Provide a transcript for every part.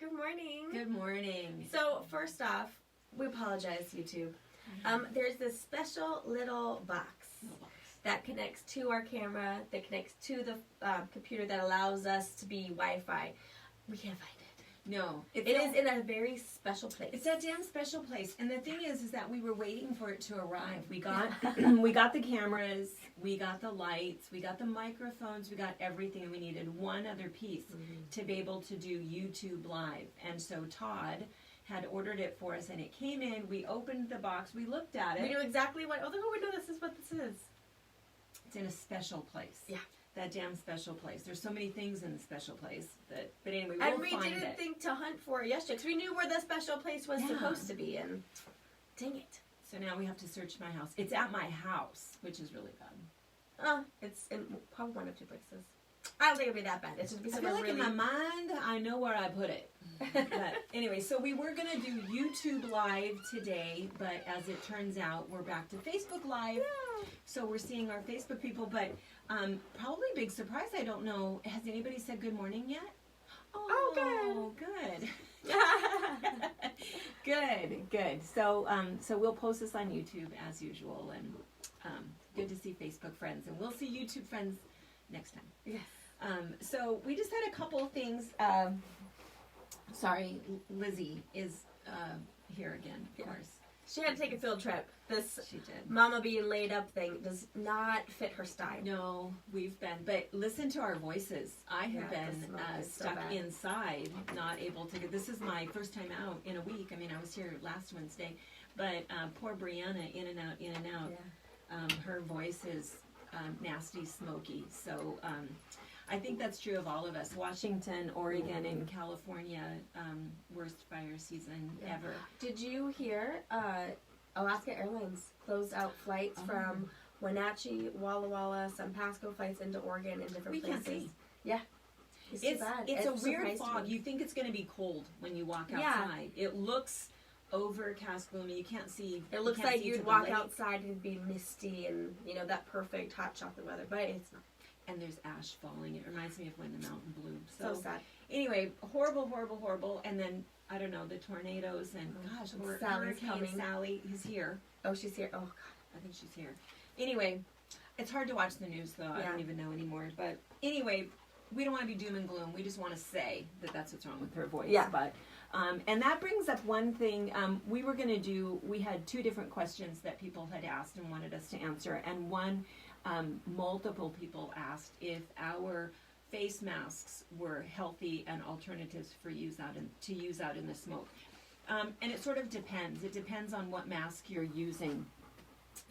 Good morning. Good morning. So first off, we apologize, YouTube. There's this special little box that connects to our camera, that connects to the computer that allows us to be Wi-Fi. We can't find it. No. It is in a very special place. It's a damn special place. And the thing is that we were waiting for it to arrive. We got we got the cameras, we got the lights, we got the microphones, we got everything. We needed one other piece to be able to do YouTube Live. And so Todd had ordered it for us, and it came in. We opened the box. We looked at it. We knew exactly what. Oh, look, we know this is what this is. It's in a special place. Yeah. That damn special place. There's so many things in the special place. But anyway, we'll and we find didn't it. think to hunt for it yesterday because we knew where the special place was supposed to be. And dang it. So now we have to search my house. It's at my house, which is really bad. It's in probably one of two places. I don't think it'll be that bad. It's just be I feel like really... in my mind, I know where I put it. But anyway, so we were going to do YouTube Live today, but as it turns out, we're back to Facebook Live. Yeah. So we're seeing our Facebook people, but probably big surprise. I don't know. Has anybody said good morning yet? Oh, good. Good. So we'll post this on YouTube as usual, and good to see Facebook friends, and we'll see YouTube friends next time. Yes. So we just had a couple of things. Sorry, Lizzie is here again, of course. She had to take a field trip. This She did. mama being laid up thing does not fit her style. No, we've been, but listen to our voices. I have been stuck inside, not able to get, this is my first time out in a week. I mean, I was here last Wednesday, but poor Brianna, in and out. Yeah. Her voice is nasty, smoky. So I think that's true of all of us. Washington, Oregon, and California, worst fire season ever. Did you hear Alaska Airlines closed out flights from Wenatchee, Walla Walla, some Pasco flights into Oregon and different places? Can't see. Yeah. It's too bad. It's a weird fog. You think it's going to be cold when you walk outside. Yeah. It looks overcast, gloomy. You can't see. It looks like you'd walk outside and it'd be misty and, you know, that perfect hot chocolate weather, but it's not. And there's ash falling. It reminds me of when the mountain blew. So sad. Anyway, horrible. And then, I don't know, the tornadoes and, gosh, Hurricane Sally is here. Oh, she's here. Oh, God. I think she's here. Anyway, it's hard to watch the news, though. I don't even know anymore. But anyway, we don't want to be doom and gloom. We just want to say that that's what's wrong with her voice. Yeah. But, and that brings up one thing. We had two different questions that people had asked and wanted us to answer. And one, multiple people asked if our face masks were healthy and alternatives for to use out in the smoke. And it sort of depends. It depends on what mask you're using.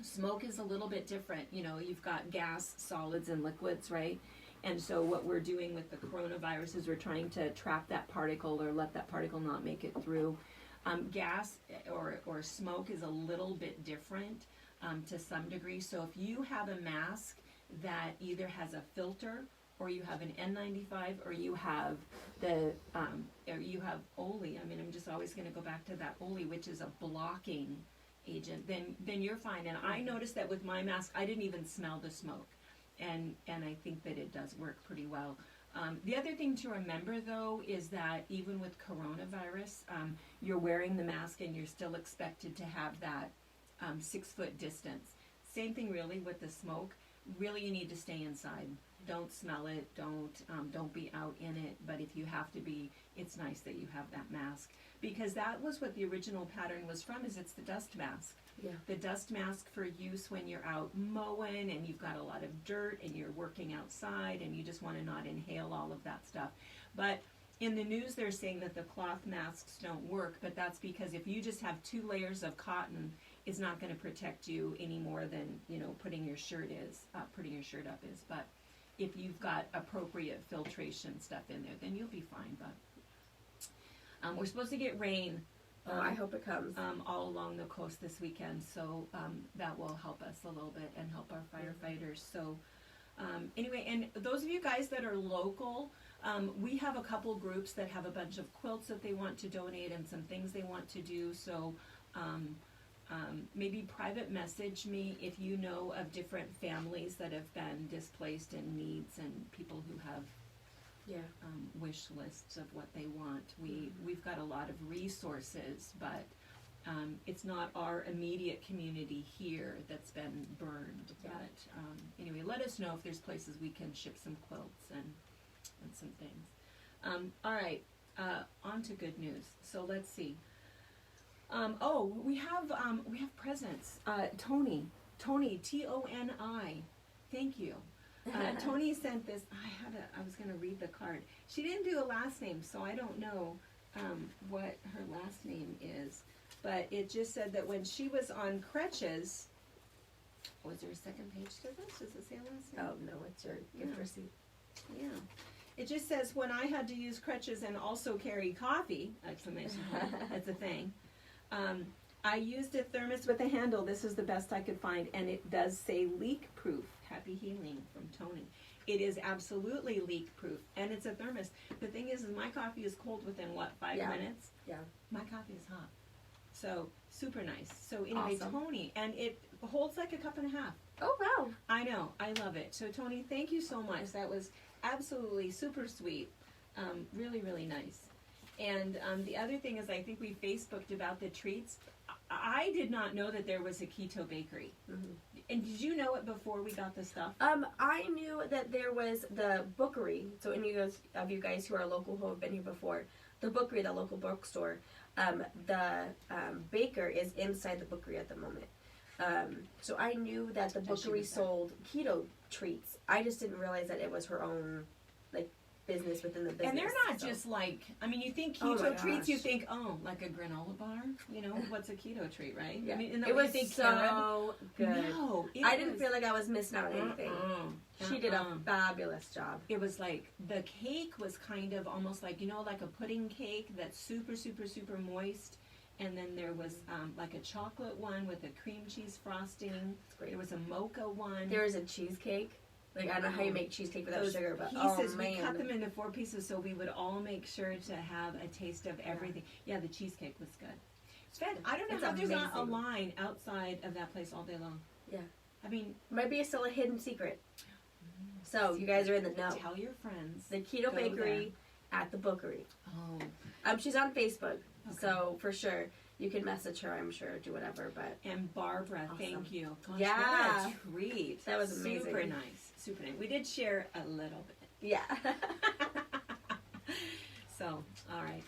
Smoke is a little bit different. You know, you've got gas, solids, and liquids, right? And so what we're doing with the coronavirus is we're trying to trap that particle or let that particle not make it through. Gas or smoke is a little bit different to some degree. So if you have a mask that either has a filter or you have an N95 or you have Oli, I mean, I'm just always going to go back to that Oli, which is a blocking agent, then you're fine. And I noticed that with my mask, I didn't even smell the smoke. And I think that it does work pretty well. The other thing to remember, though, is that even with coronavirus, you're wearing the mask and you're still expected to have that 6 foot distance. Same thing really with the smoke. Really, you need to stay inside. Don't smell it. Don't be out in it. But if you have to be, it's nice that you have that mask, because that was what the original pattern was from. Is it's the dust mask. Yeah. The dust mask for use when you're out mowing and you've got a lot of dirt and you're working outside and you just want to not inhale all of that stuff. But in the news, they're saying that the cloth masks don't work, but that's because if you just have 2 layers of cotton, it's not going to protect you any more than, you know, putting your shirt up is. But if you've got appropriate filtration stuff in there, then you'll be fine. But we're supposed to get rain. I hope it comes. All along the coast this weekend, so that will help us a little bit and help our firefighters. So anyway, and those of you guys that are local, we have a couple groups that have a bunch of quilts that they want to donate and some things they want to do. So maybe private message me if you know of different families that have been displaced and needs and people who have wish lists of what they want. We've got a lot of resources, but it's not our immediate community here that's been burned. Yeah. But anyway, let us know if there's places we can ship some quilts and some things. All right, on to good news. So let's see. We have presents. Tony, Toni, thank you. Tony sent this. I was going to read the card. She didn't do a last name, so I don't know what her last name is. But it just said that when she was on crutches, was there a second page to this? Does it say last name? Oh, no, it's your gift receipt. Yeah. It just says, when I had to use crutches and also carry coffee, exclamation point, that's a thing. I used a thermos with a handle. This is the best I could find, and it does say leak-proof. Happy healing from Tony. It is absolutely leak-proof, and it's a thermos. The thing is my coffee is cold within, 5 minutes? Yeah. My coffee is hot. So, super nice. So, anyway, Awesome. Tony, and it holds like a cup and a half. Oh, wow. I know. I love it. So, Tony, thank you so much. That was absolutely super sweet. Really, really nice. And the other thing is, I think we Facebooked about the treats. I did not know that there was a keto bakery. Mm-hmm. And did you know it before we got the stuff? I knew that there was the bookery. So any of you guys who are local who have been here before, the bookery, the local bookstore, the baker is inside the bookery at the moment. So I knew that the bookery sold keto treats. I just didn't realize that it was her own business within the business. And they're not just you think keto treats, you think, like a granola bar? What's a keto treat, right? Yeah. I mean, it was so good. No, I didn't feel like I was missing out on anything. She did a fabulous job. It was like, the cake was kind of almost like, like a pudding cake that's super, super, super moist. And then there was like a chocolate one with a cream cheese frosting. There was a mocha one. There was a cheesecake. I don't know how you make cheesecake without sugar, but pieces, we cut them into 4 pieces so we would all make sure to have a taste of everything. Yeah, the cheesecake was good. It's fed. I don't know how there's not a line outside of that place all day long. Yeah. I mean, might be still a hidden secret. So you guys are in the know. Tell your friends. The Keto Bakery at the Bookery. Oh. She's on Facebook, okay. So for sure. You can message her, I'm sure, do whatever. But and Barbara, awesome. Thank you. Gosh, yeah, what a treat. That was amazing. Super nice. Super nice. We did share a little bit. Yeah. So, all right.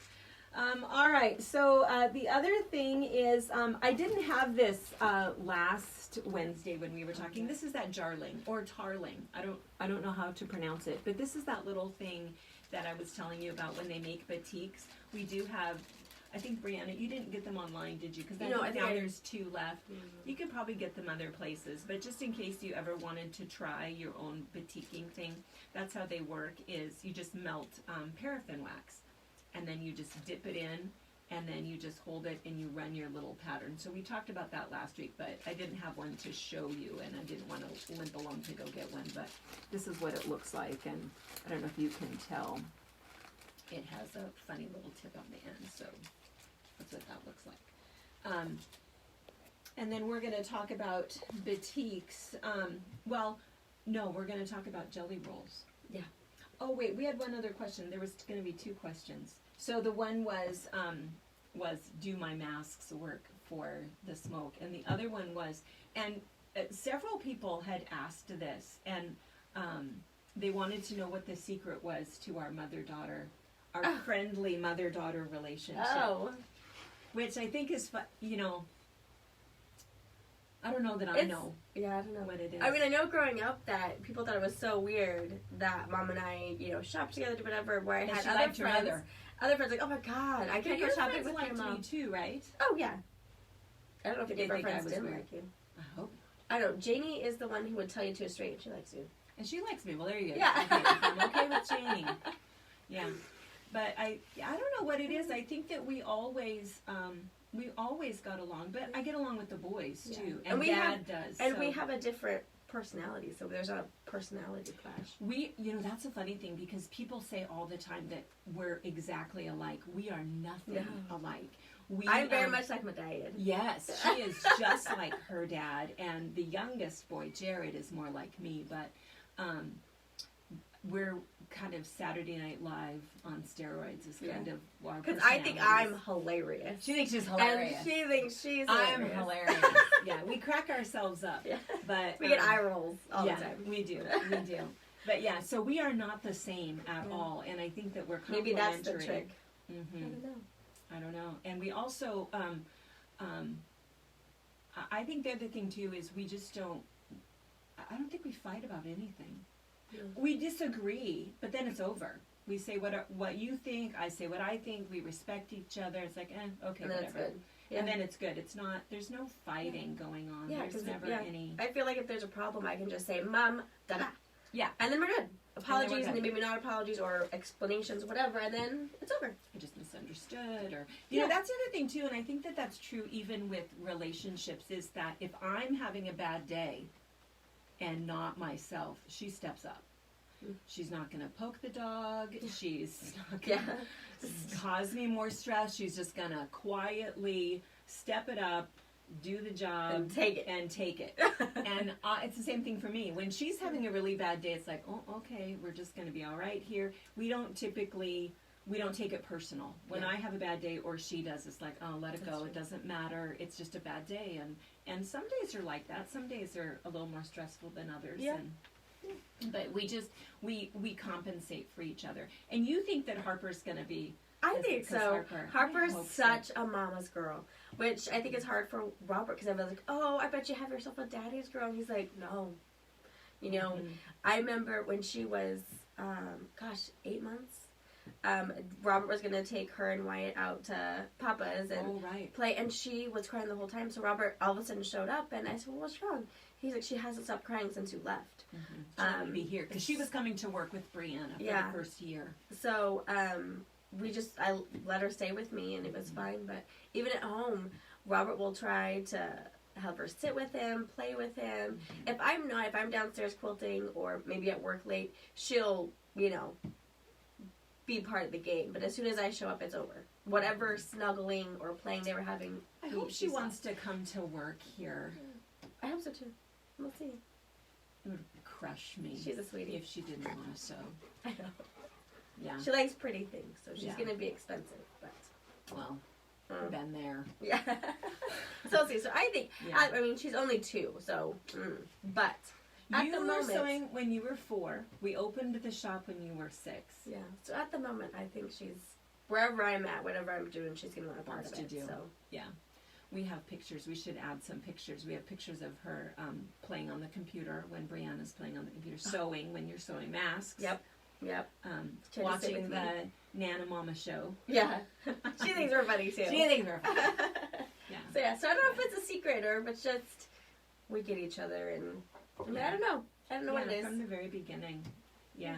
All right. So the other thing is, I didn't have this last Wednesday when we were talking. Okay. This is that jarling or tarling. I don't know how to pronounce it, but this is that little thing that I was telling you about when they make batiks. We do have. I think, Brianna, you didn't get them online, did you? Because I think now there's 2 left. Mm-hmm. You could probably get them other places. But just in case you ever wanted to try your own batiking thing, that's how they work, is you just melt paraffin wax. And then you just dip it in, and then you just hold it, and you run your little pattern. So we talked about that last week, but I didn't have one to show you, and I didn't want to limp along to go get one. But this is what it looks like, and I don't know if you can tell. It has a funny little tip on the end, so that's what that looks like. And then we're going to talk about batiks. No, we're going to talk about jelly rolls. Yeah. Oh, wait, we had one other question. There was going to be 2 questions. So the one was do my masks work for the smoke? And the other one was, and several people had asked this, and they wanted to know what the secret was to our mother-daughter, our friendly mother-daughter relationship. Oh. Which I think is, I don't know that I know. Yeah, I don't know what it is. I mean, I know growing up that people thought it was so weird that Mom and I, shopped together, did whatever, where I had other friends. Other friends like, oh my God, I can't go shopping with your mom. Me too, right? Oh, yeah. I don't know if your friends didn't like you. I hope. I don't know. Janie is the one who would tell you to a straight. She likes you. And she likes me. Well, there you go. Yeah. Okay, I'm okay with Janie. Yeah. But I don't know what it is. I think that we always got along, but I get along with the boys too, and Dad does. And we have a different personality, so there's not a personality clash. That's a funny thing because people say all the time that we're exactly alike. We are nothing alike. I'm very much like my dad. Yes, she is just like her dad, and the youngest boy, Jared, is more like me, but we're kind of Saturday Night Live on steroids is kind of our Because I think I'm hilarious. She thinks she's hilarious. And she thinks she's I'm hilarious. hilarious. Yeah, we crack ourselves up. Yeah. But We get eye rolls all the time. We do. But yeah, so we are not the same at all, and I think that we're maybe complementary. that's the trick. Mm-hmm. I don't know. And we also, I think the other thing too is we just don't. I don't think we fight about anything. We disagree, but then it's over. We say what you think, I say what I think. We respect each other. It's like, okay, and then whatever. It's good. Yeah. And then it's good. It's not. There's no fighting going on. Yeah, there's never any. I feel like if there's a problem, I can just say, "Mom, da da." Yeah. And then we're good. Apologies, and then maybe not apologies or explanations, whatever, and then it's over. I just misunderstood, or you know, that's the other thing too. And I think that that's true even with relationships. Is that if I'm having a bad day, and not myself, she steps up. She's not going to poke the dog. She's not going to cause me more stress. She's just going to quietly step it up, do the job, and take it. And it's the same thing for me. When she's having a really bad day, it's like, oh, okay, we're just going to be all right here. We don't take it personal. When I have a bad day or she does, it's like, oh, let it go. It doesn't matter. It's just a bad day. And some days are like that. Some days are a little more stressful than others. Yeah. But we compensate for each other. And you think that Harper's going to be... I think so. Harper's such a mama's girl, which I think is hard for Robert because I was like, oh, I bet you have yourself a daddy's girl. And he's like, no. You know, I remember when she was, 8 months. Robert was going to take her and Wyatt out to Papa's and play, and she was crying the whole time. So Robert all of a sudden showed up, and I said, well, what's wrong? He's like, she hasn't stopped crying since you left. She wanted to be here because she was coming to work with Brianna for the first year. So I let her stay with me, and it was fine. But even at home, Robert will try to have her sit with him, play with him. If I'm downstairs quilting or maybe at work late, she'll, be part of the game. But as soon as I show up, it's over. Whatever snuggling or playing they were having. I hope she wants to come to work here. I hope so too. We'll see. It would crush me. She's a sweetie. If she didn't want to sew. I know. Yeah. She likes pretty things, so she's going to be expensive. But well, been there. Yeah. So let's see. So I think, I mean, she's only 2, so, but at the moment. You were sewing when you were 4. We opened the shop when you were 6. Yeah. So at the moment, I think she's, wherever I'm at, whatever I'm doing, she's going to want a part of it. So. Yeah. We have pictures. We should add some pictures. We have pictures of her playing on the computer when Brianna's playing on the computer, sewing when you're sewing masks. Yep. Watching the Nana Mama show. Yeah. She thinks we're funny too. She thinks we're funny. Yeah. So I don't know if it's a secret or if it's just we get each other and I don't know. I don't know what it is. From the very beginning. Yeah.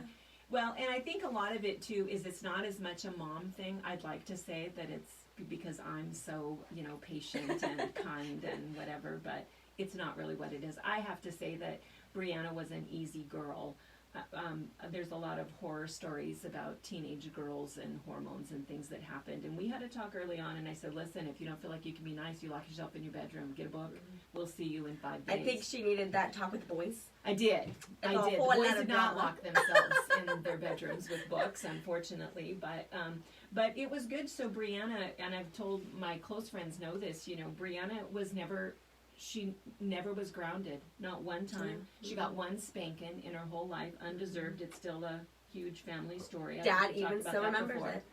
Well, and I think a lot of it too is it's not as much a mom thing. I'd like to say that it's because I'm so, patient and kind and whatever, but it's not really what it is. I have to say that Brianna was an easy girl. There's a lot of horror stories about teenage girls and hormones and things that happened. And we had a talk early on, and I said, listen, if you don't feel like you can be nice, you lock yourself in your bedroom, get a book. We'll see you in 5 days. I think she needed that talk with the boys. I did. The boys did not lock themselves in their bedrooms with books, unfortunately. But it was good. So Brianna, and I've told my close friends know this, Brianna was never... She never was grounded, not one time. She got one spanking in her whole life, undeserved. It's still a huge family story. Dad even still remembers it.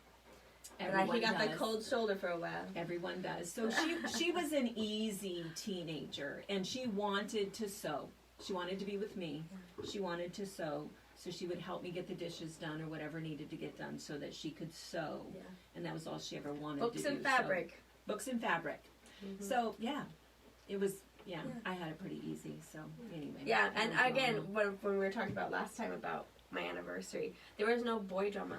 And he got the cold shoulder for a while. Everyone does. So she was an easy teenager, and she wanted to sew. She wanted to be with me. She wanted to sew, so she would help me get the dishes done or whatever needed to get done so that she could sew. Yeah. And that was all she ever wanted to do. Books and fabric. Books and fabric. So, yeah. It was, I had it pretty easy, so anyway. Yeah, and again, when we were talking about last time about my anniversary, there was no boy drama.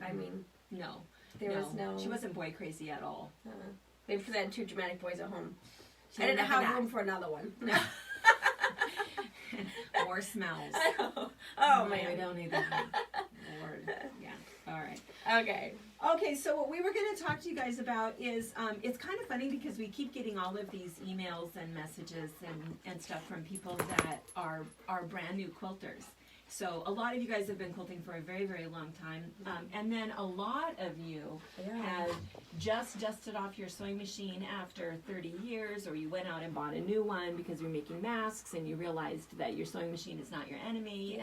I mean, no. There was no... She wasn't boy crazy at all. Maybe because I had 2 dramatic boys at home. I didn't have room for another one. No. More smells. I know. Oh, man. We don't need that. Lord. Yeah. All right. Okay, so what we were going to talk to you guys about is, it's kind of funny because we keep getting all of these emails and messages and stuff from people that are brand new quilters. So a lot of you guys have been quilting for a very, very long time. And then a lot of you have just dusted off your sewing machine after 30 years, or you went out and bought a new one because you're making masks and you realized that your sewing machine is not your enemy.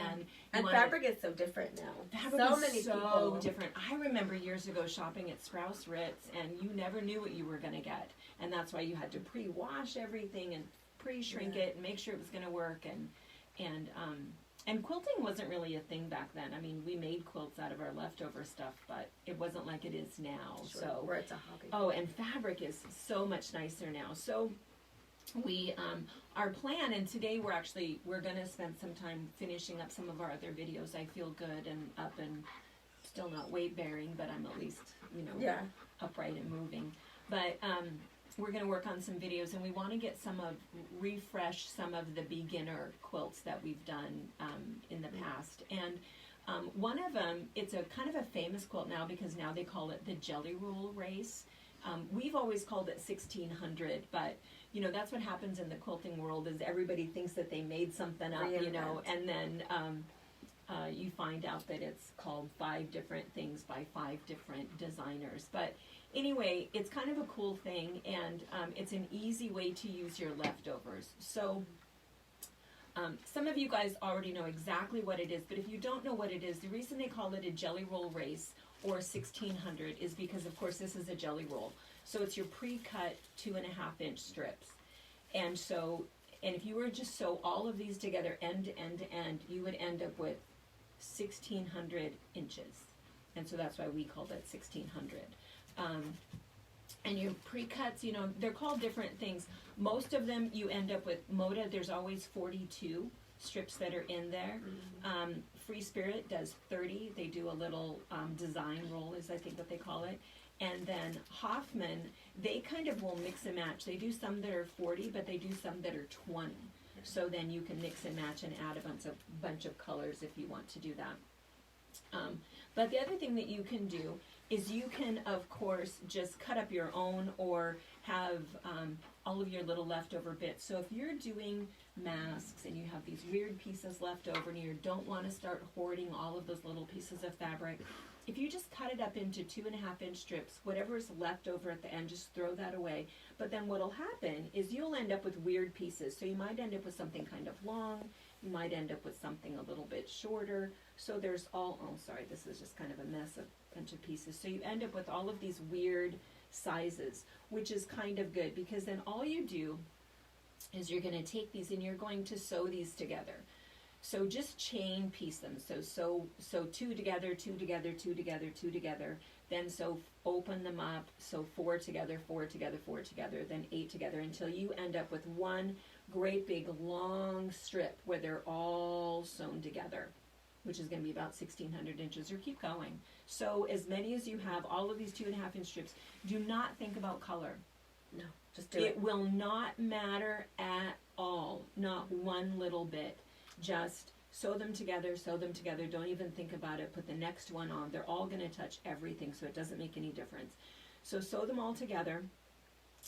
And fabric is so different now. Fabric so is many so people. different. I remember years ago shopping at Strauss Ritz, and you never knew what you were going to get. And that's why you had to pre-wash everything and pre-shrink it and make sure it was going to work. And quilting wasn't really a thing back then. I mean, we made quilts out of our leftover stuff, but it wasn't like it is now. Sure. So Where it's a hobby. Oh, and fabric is so much nicer now. So we our plan, and today we're going to spend some time finishing up some of our other videos. I feel good and up and still not weight bearing, but I'm at least upright and moving. But we're going to work on some videos, and we want to get refresh some of the beginner quilts that we've done in the past. And one of them, it's a kind of a famous quilt now because now they call it the Jelly Roll Race. We've always called it 1600, but you know, that's what happens in the quilting world is everybody thinks that they made something up, you know, and then you find out that it's called 5 different things by 5 different designers. But anyway, it's kind of a cool thing, and it's an easy way to use your leftovers. So some of you guys already know exactly what it is, but if you don't know what it is, the reason they call it a jelly roll race or 1600 is because, of course, this is a jelly roll. So it's your pre-cut 2.5-inch strips. And so, and if you were to just sew all of these together end to end to end, you would end up with 1,600 inches. And so that's why we called it 1,600. And your pre-cuts, you know, they're called different things. Most of them you end up with Moda, there's always 42 strips that are in there. Free Spirit does 30. They do a little design roll is I think what they call it. And then Hoffman, they kind of will mix and match. They do some that are 40, but they do some that are 20. So then you can mix and match and add a bunch of colors if you want to do that. But the other thing that you can do is you can, of course, just cut up your own or have all of your little leftover bits. So if you're doing masks and you have these weird pieces left over and you don't want to start hoarding all of those little pieces of fabric, if you just cut it up into 2.5-inch strips, whatever is left over at the end, just throw that away. But then what'll happen is you'll end up with weird pieces. So you might end up with something kind of long, you might end up with something a little bit shorter. So there's this is just kind of a mess of a bunch of pieces. So you end up with all of these weird sizes, which is kind of good because then all you do is you're going to take these and you're going to sew these together. So just chain piece them. So 2 together, 2 together, 2 together, 2 together. Then open them up. So 4 together, 4 together, 4 together. Then 8 together until you end up with one great big long strip where they're all sewn together, which is going to be about 1,600 inches. Or keep going. So as many as you have, all of these 2.5-inch strips. Do not think about color. No, just do it. It will not matter at all. Not one little bit. Just sew them together, don't even think about it, put the next one on. They're all going to touch everything, so it doesn't make any difference. So sew them all together,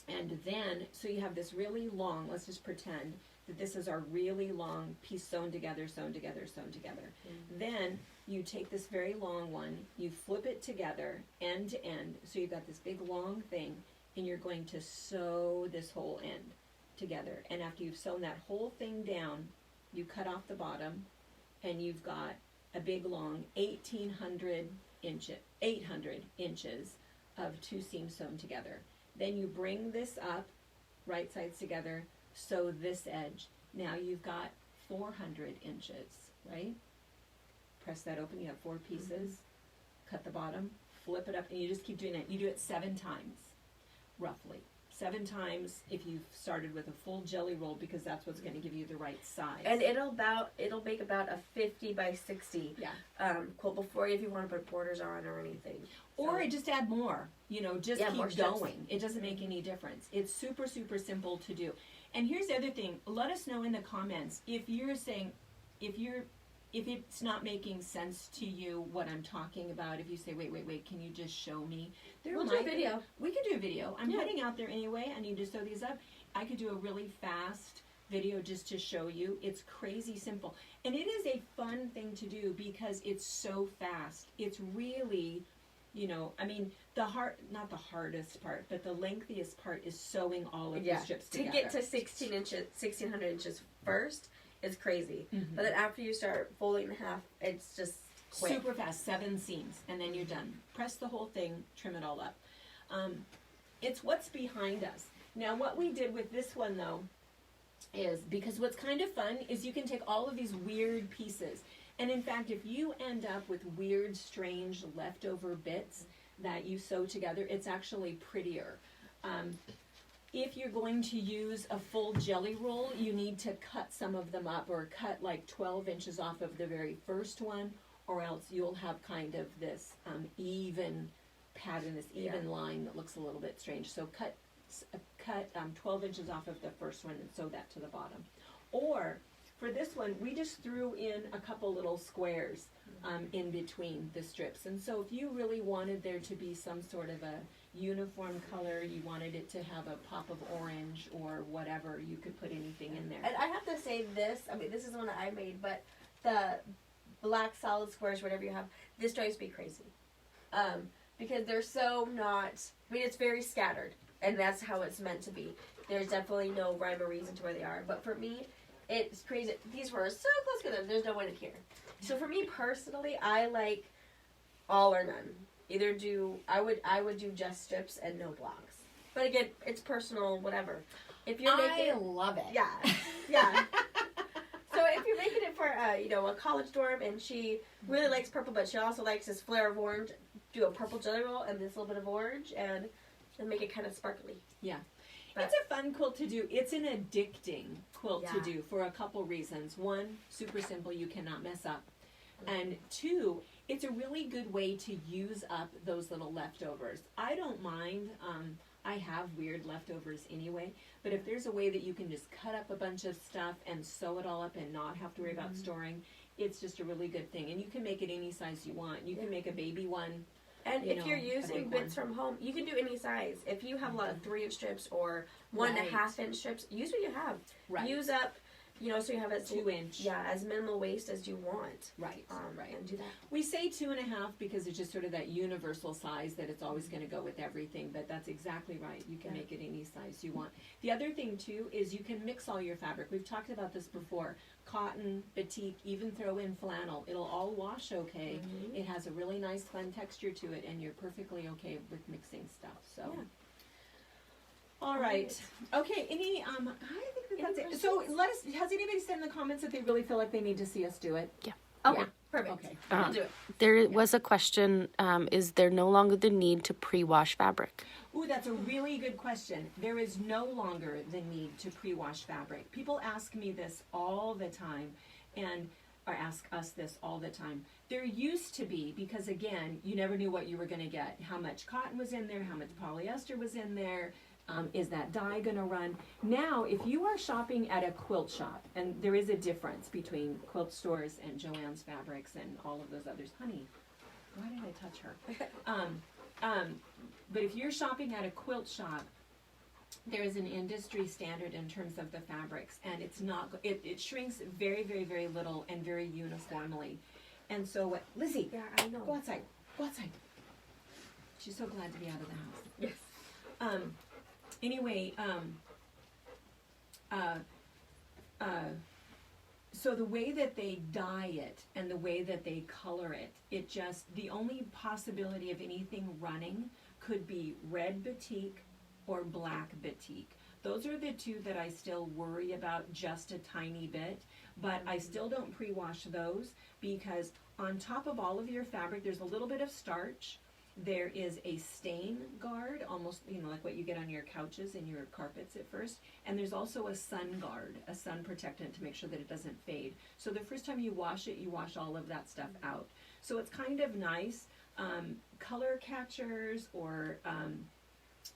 and then, so you have this really long, let's just pretend that this is our really long piece sewn together, sewn together, sewn together. Mm-hmm. Then you take this very long one, you flip it together, end to end, so you've got this big long thing, and you're going to sew this whole end together. And after you've sewn that whole thing down, you cut off the bottom, and you've got a big long 800 inches of 2 seams sewn together. Then you bring this up, right sides together, sew this edge. Now you've got 400 inches, right? Press that open, you have 4 pieces, cut the bottom, flip it up, and you just keep doing it. You do it 7 times, roughly. 7 times if you've started with a full jelly roll, because that's what's going to give you the right size. And it'll make about a 50 by 60 quilt before if you want to put borders on or anything. Or just add more. You know, just keep more going. It doesn't make any difference. It's super, super simple to do. And here's the other thing. Let us know in the comments if you're saying, if it's not making sense to you what I'm talking about. If you say, wait, can you just show me? We'll do a video. We could do a video. I'm heading out there anyway. I need to sew these up. I could do a really fast video just to show you. It's crazy simple. And it is a fun thing to do because it's so fast. It's really, you know, I mean, not the hardest part, but the lengthiest part is sewing all of the strips together. To get to 1600 inches first is crazy. But then after you start folding in half, it's just quick. Super fast, 7 seams, and then you're done. Press the whole thing, trim it all up. It's what's behind us. Now, what we did with this one, though, is, because what's kind of fun is you can take all of these weird pieces, and in fact, if you end up with weird, strange, leftover bits that you sew together, it's actually prettier. If you're going to use a full jelly roll, you need to cut some of them up, or cut like 12 inches off of the very first one, or else you'll have kind of this even pattern, this even line that looks a little bit strange. So cut 12 inches off of the first one and sew that to the bottom. Or for this one, we just threw in a couple little squares in between the strips. And so if you really wanted there to be some sort of a uniform color, you wanted it to have a pop of orange or whatever, you could put anything in there. And I have to say this, I mean, this is the one that I made, but the black solid squares, whatever you have, this drives me crazy. Because they're so not, I mean, it's very scattered, and that's how it's meant to be. There's definitely no rhyme or reason to where they are, but for me, it's crazy. These were so close together, there's no one in here. So for me personally, I like all or none. Either I would do just strips and no blocks. But again, it's personal, whatever. If you're making, I love it. Yeah. So if you're making it for a college dorm, and she really likes purple, but she also likes this flare of orange, do a purple jelly roll and this little bit of orange, and make it kind of sparkly. Yeah. But it's a fun quilt to do. It's an addicting quilt to do for a couple reasons. One, super simple, you cannot mess up. And two, it's a really good way to use up those little leftovers. I don't mind. I have weird leftovers anyway, but if there's a way that you can just cut up a bunch of stuff and sew it all up and not have to worry about storing, it's just a really good thing. And you can make it any size you want. You can make a baby one. And if you're using bits from home, you can do any size. If you have a lot of 3-inch strips or 1.5-inch strips, use what you have. Right. Use up, so you have a 2-inch. Yeah, as minimal waste as you want. Right. And do that. We say 2.5 because it's just sort of that universal size that it's always going to go with everything, but that's exactly right. You can make it any size you want. The other thing too is you can mix all your fabric. We've talked about this before. Cotton, batik, even throw in flannel. It'll all wash okay. It has a really nice fun texture to it, and you're perfectly okay with mixing stuff. So. Yeah. All right. Okay. Any? I think that's it. So let us. Has anybody said in the comments that they really feel like they need to see us do it? Yeah. Okay. Perfect. Okay. We'll do it. There was a question, is there no longer the need to pre-wash fabric? Ooh, that's a really good question. There is no longer the need to pre-wash fabric. People ask me this all the time, or ask us this all the time. There used to be, because again, you never knew what you were going to get. How much cotton was in there, how much polyester was in there, is that dye going to run? Now, if you are shopping at a quilt shop, and there is a difference between quilt stores and Joann's Fabrics and all of those others. Honey, why did I touch her? But if you're shopping at a quilt shop, there is an industry standard in terms of the fabrics, and it's not. It shrinks very, very, very little and very uniformly. And so, what, Lizzie? Yeah, I know. Go outside. Go outside. She's so glad to be out of the house. Yes. Anyway, so the way that they dye it and the way that they color it, the only possibility of anything running could be red batik or black batik. Those are the two that I still worry about just a tiny bit, but I still don't pre-wash those because on top of all of your fabric, there's a little bit of starch. There is a stain guard, almost, like what you get on your couches and your carpets at first. And there's also a sun guard, a sun protectant to make sure that it doesn't fade. So the first time you wash it, you wash all of that stuff out. So it's kind of nice. Color catchers or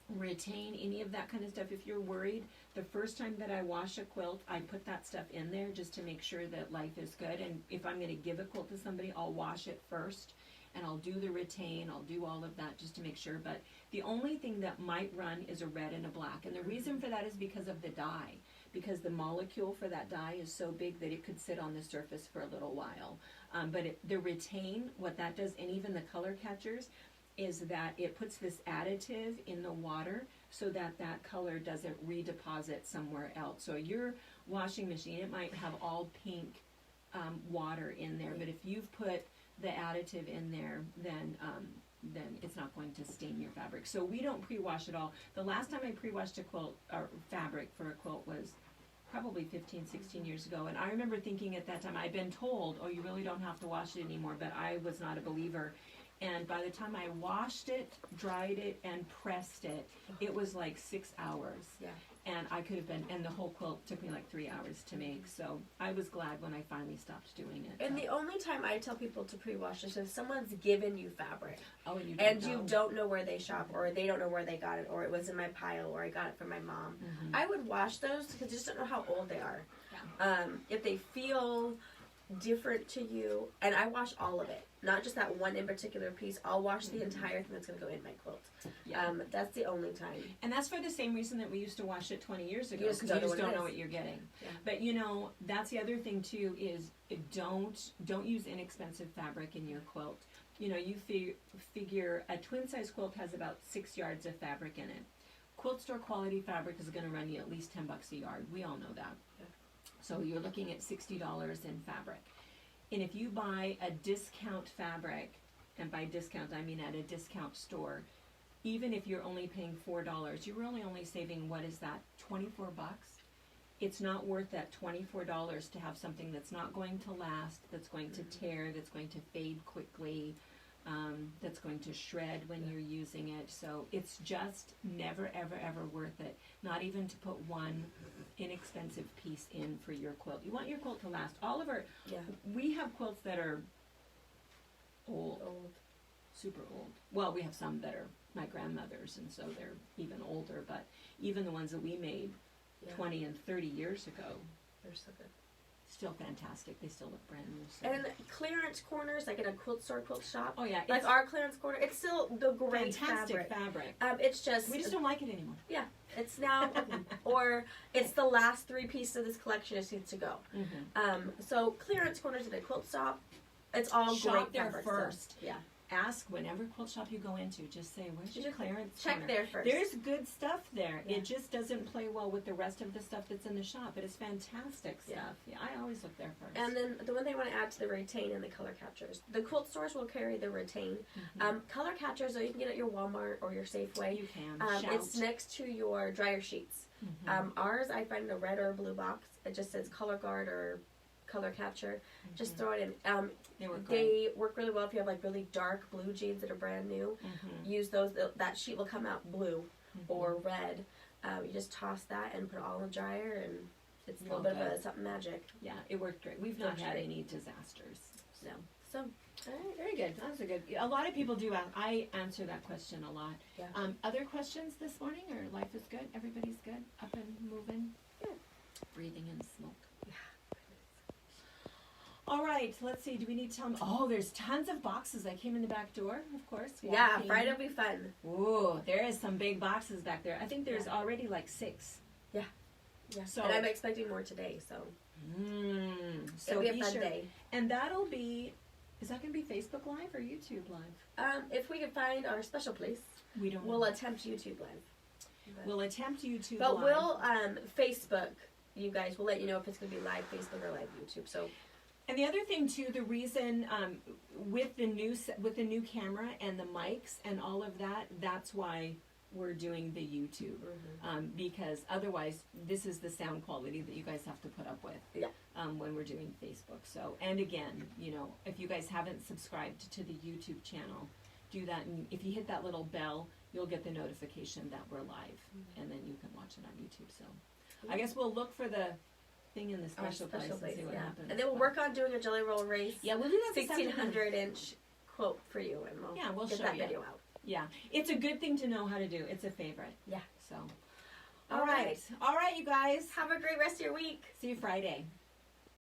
retain, any of that kind of stuff. If you're worried, the first time that I wash a quilt, I put that stuff in there just to make sure that life is good. And if I'm going to give a quilt to somebody, I'll wash it first. And I'll do the retain, I'll do all of that just to make sure. But the only thing that might run is a red and a black. And the reason for that is because of the dye. because the molecule for that dye is so big that it could sit on the surface for a little while. But the retain, what that does, and even the color catchers, is that it puts this additive in the water so that that color doesn't redeposit somewhere else. So your washing machine, it might have all pink water in there, but if you've put the additive in there, then it's not going to stain your fabric. So we don't pre-wash at all. The last time I pre-washed a quilt or fabric for a quilt was probably 15, 16 years ago. And I remember thinking at that time, I'd been told, oh, you really don't have to wash it anymore, but I was not a believer. And by the time I washed it, dried it, and pressed it, it was like 6 hours. Yeah. And I could have been, and the whole quilt took me like 3 hours to make. So I was glad when I finally stopped doing it. And the only time I tell people to pre-wash is if someone's given you fabric. Oh, and you don't know where they shop, or they don't know where they got it, or it was in my pile, or I got it from my mom. Mm-hmm. I would wash those because you just don't know how old they are. Yeah. If they feel different to you, and I wash all of it, not just that one in particular piece. I'll wash the entire thing that's going to go in my quilt. Yeah. That's the only time. And that's for the same reason that we used to wash it 20 years ago, You just because you just don't know know what you're getting. Yeah. But that's the other thing too, is don't use inexpensive fabric in your quilt. You figure a twin size quilt has about 6 yards of fabric in it. Quilt store quality fabric is going to run you at least $10 a yard. We all know that. Yeah. So you're looking at $60 in fabric. And if you buy a discount fabric, and by discount I mean at a discount store, even if you're only paying $4, you're really only saving, what is that, 24 bucks? It's not worth that $24 to have something that's not going to last, that's going to tear, that's going to fade quickly, that's going to shred when you're using it. So it's just never, ever, ever worth it. Not even to put one inexpensive piece in for your quilt. You want your quilt to last. We have quilts that are old, super old. Well, we have some that are my grandmother's, and so they're even older, but even the ones that we made 20 and 30 years ago, they're so good. Still fantastic. They still look brand new. So. And clearance corners, like in a quilt store, quilt shop. Oh yeah, like our clearance corner, it's still the great fantastic fabric. fabric. It's just we just don't like it anymore. Yeah, it's now, or it's the last 3 pieces of this collection just needs to go. Mm-hmm. So clearance corners at a quilt shop, it's all Shop great there fabric first. Still. Yeah. Ask whenever quilt shop you go into, just say, where's your clearance Check corner? there first. There's good stuff there. Yeah. It just doesn't play well with the rest of the stuff that's in the shop. It is fantastic stuff. Yeah, I always look there first. And then the one thing I want to add to the retain and the color catchers. The quilt stores will carry the retain. Mm-hmm. Color catchers, though, you can get at your Walmart or your Safeway. You can. It's next to your dryer sheets. Mm-hmm. Ours, I find in a red or a blue box. It just says color guard or color capture. Mm-hmm. Just throw it in. They work really well if you have like really dark blue jeans that are brand new. Mm-hmm. Use those. That sheet will come out blue or red. You just toss that and put it all in the dryer, and it's a little bit of something magic. Yeah, it worked great. We've not had any disasters. So all right, very good. That was a good. A lot of people do. I answer that question a lot. Yeah. Other questions this morning, or life is good? Everybody's good, up and moving. Good. Breathing in smoke. Yeah. All right, let's see. Do we need to tell them? Oh, there's tons of boxes. I came in the back door, of course. Yeah, Friday will be fun. Ooh, there is some big boxes back there. I think there's already like 6. Yeah. So, and I'm expecting more today, so. So it'll be a fun day. And that'll be, is that going to be Facebook Live or YouTube Live? If we can find our special place, we'll attempt YouTube Live. We'll attempt YouTube But Live. we'll Facebook, you guys. We'll let you know if it's going to be live Facebook or live YouTube. So. And the other thing too, the reason with the new camera and the mics and all of that, that's why we're doing the YouTube, because otherwise this is the sound quality that you guys have to put up with when we're doing Facebook. So, and again, if you guys haven't subscribed to the YouTube channel, do that, and if you hit that little bell, you'll get the notification that we're live, and then you can watch it on YouTube. So I guess we'll look for the thing in the special place and see what happens. And then we'll work on doing a Jelly Roll race. Yeah, we'll do that 1,600-inch quote for you, and we'll get that video out. Yeah, it's a good thing to know how to do. It's a favorite. Yeah. So, all right, you guys. Have a great rest of your week. See you Friday.